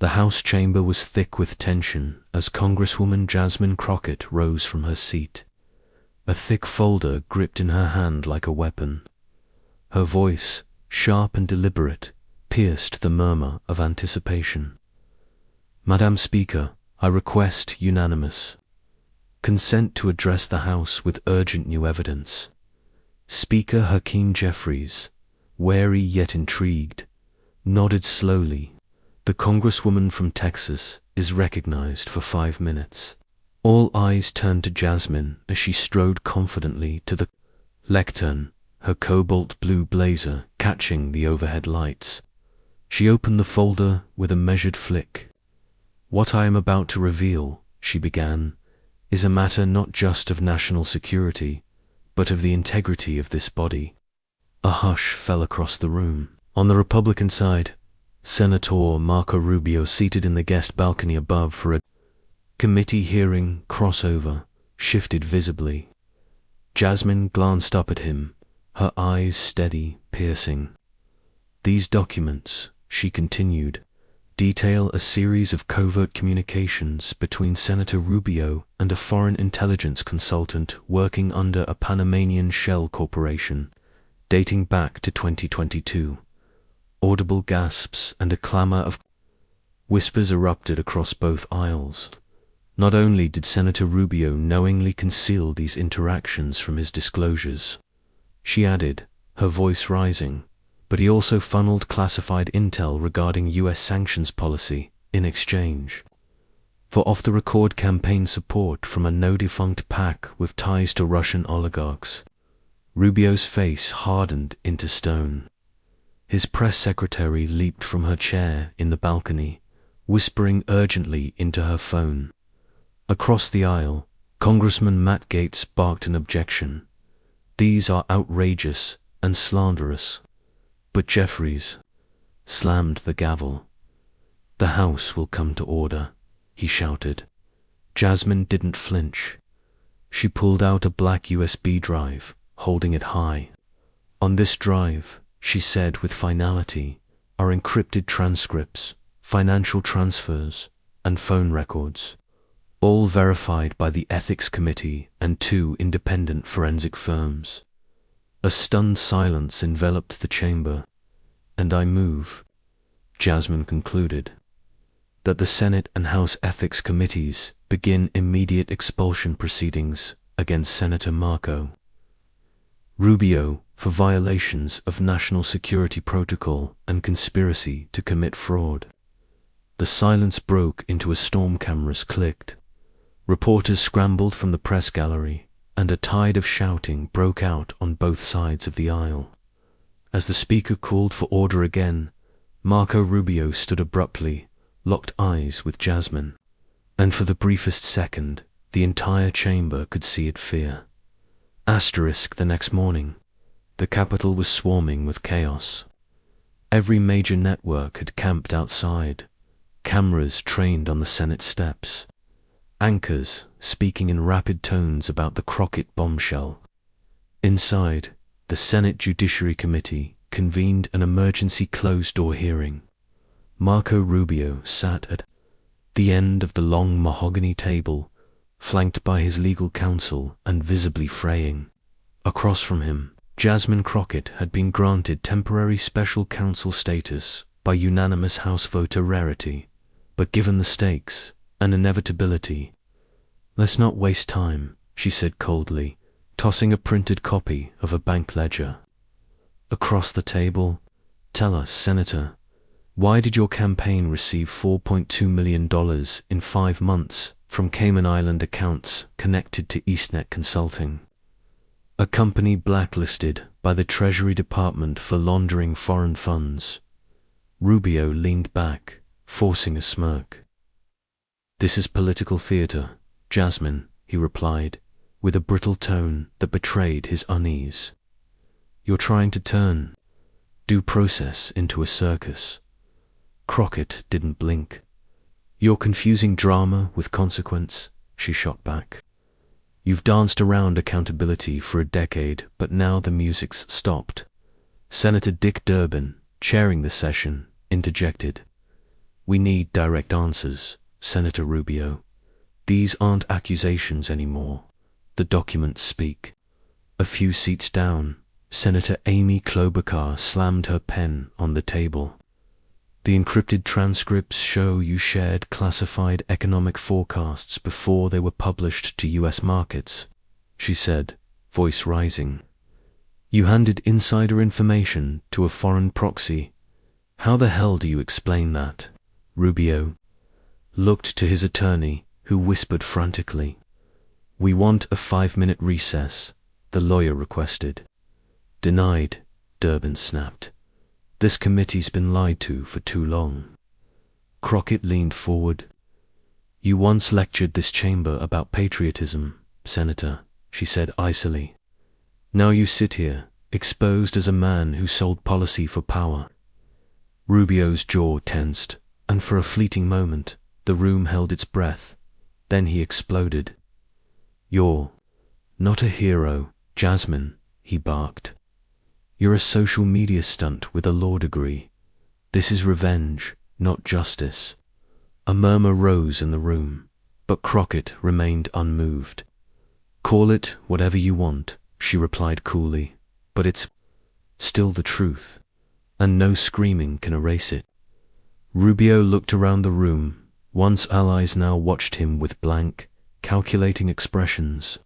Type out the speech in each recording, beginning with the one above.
The House chamber was thick with tension as Congresswoman Jasmine Crockett rose from her seat, a thick folder gripped in her hand like a weapon. Her voice, sharp and deliberate, pierced the murmur of anticipation. "Madam Speaker, I request unanimous consent to address the House with urgent new evidence." Speaker Hakeem Jeffries, wary yet intrigued, nodded slowly. The Congresswoman from Texas is recognized for 5 minutes. All eyes turned to Jasmine as she strode confidently to the lectern, her cobalt blue blazer catching the overhead lights. She opened the folder with a measured flick. "What I am about to reveal," she began, "is a matter not just of national security, but of the integrity of this body." A hush fell across the room. On the Republican side, Senator Marco Rubio, seated in the guest balcony above for a committee hearing crossover, shifted visibly. Jasmine glanced up at him, her eyes steady, piercing. "These documents," she continued, "detail a series of covert communications between Senator Rubio and a foreign intelligence consultant working under a Panamanian shell corporation, dating back to 2022. Audible gasps and a clamor of whispers erupted across both aisles. Not only did Senator Rubio knowingly conceal these interactions from his disclosures, she added, her voice rising, but he also funneled classified intel regarding U.S. sanctions policy in exchange for off-the-record campaign support from a no-defunct PAC with ties to Russian oligarchs. Rubio's face hardened into stone. His press secretary leaped from her chair in the balcony, whispering urgently into her phone. Across the aisle, Congressman Matt Gaetz barked an objection. "These are outrageous and slanderous." But Jeffries slammed the gavel. "The House will come to order," he shouted. Jasmine didn't flinch. She pulled out a black USB drive, holding it high. "On this drive," she said with finality, "are encrypted transcripts, financial transfers, and phone records, all verified by the Ethics Committee and 2 independent forensic firms." A stunned silence enveloped the chamber. "And I move," Jasmine concluded, "that the Senate and House Ethics Committees begin immediate expulsion proceedings against Senator Marco Rubio for violations of national security protocol and conspiracy to commit fraud." The silence broke into a storm. Cameras clicked. Reporters scrambled from the press gallery, and a tide of shouting broke out on both sides of the aisle. As the speaker called for order again, Marco Rubio stood abruptly, locked eyes with Jasmine, and for the briefest second, the entire chamber could see it fear. The next morning, the Capitol was swarming with chaos. Every major network had camped outside, cameras trained on the Senate steps, anchors speaking in rapid tones about the Crockett bombshell. Inside, the Senate Judiciary Committee convened an emergency closed-door hearing. Marco Rubio sat at the end of the long mahogany table, flanked by his legal counsel and visibly fraying. Across from him, Jasmine Crockett had been granted temporary special counsel status by unanimous House voter rarity, but given the stakes and inevitability. "Let's not waste time," she said coldly, tossing a printed copy of a bank ledger. Across the table, "Tell us, Senator, why did your campaign receive $4.2 million in 5 months from Cayman Island accounts connected to EastNet Consulting, a company blacklisted by the Treasury Department for laundering foreign funds?" Rubio leaned back, forcing a smirk. "This is political theater, Jasmine," he replied, with a brittle tone that betrayed his unease. "You're trying to turn due process into a circus." Crockett didn't blink. "You're confusing drama with consequence," she shot back. "You've danced around accountability for a decade, but now the music's stopped." Senator Dick Durbin, chairing the session, interjected. We need direct answers, Senator Rubio. These aren't accusations anymore. The documents speak. A few seats down, Senator Amy Klobuchar slammed her pen on the table. The encrypted transcripts show you shared classified economic forecasts before they were published to U.S. markets, she said, voice rising. You handed insider information to a foreign proxy. How the hell do you explain that? Rubio looked to his attorney, who whispered frantically. We want a 5-minute recess, the lawyer requested. Denied, Durbin snapped. This committee's been lied to for too long. Crockett leaned forward. You once lectured this chamber about patriotism, Senator, she said icily. Now you sit here, exposed as a man who sold policy for power. Rubio's jaw tensed, and for a fleeting moment, the room held its breath. Then he exploded. You're not a hero, Jasmine, he barked. You're a social media stunt with a law degree. This is revenge, not justice. A murmur rose in the room, but Crockett remained unmoved. Call it whatever you want, she replied coolly, but it's still the truth, and no screaming can erase it. Rubio looked around the room. Once allies now watched him with blank, calculating expressions.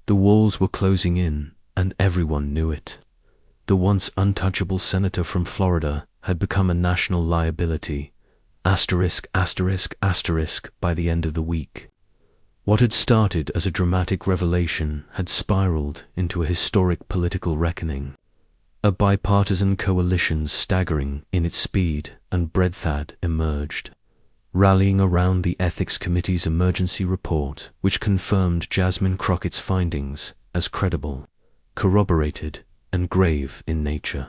The walls were closing in, and everyone knew it. The once untouchable senator from Florida had become a national liability, asterisk, asterisk, asterisk, by the end of the week. What had started as a dramatic revelation had spiraled into a historic political reckoning. A bipartisan coalition staggering in its speed and breadth had emerged, rallying around the Ethics Committee's emergency report, which confirmed Jasmine Crockett's findings as credible, corroborated, and grave in nature.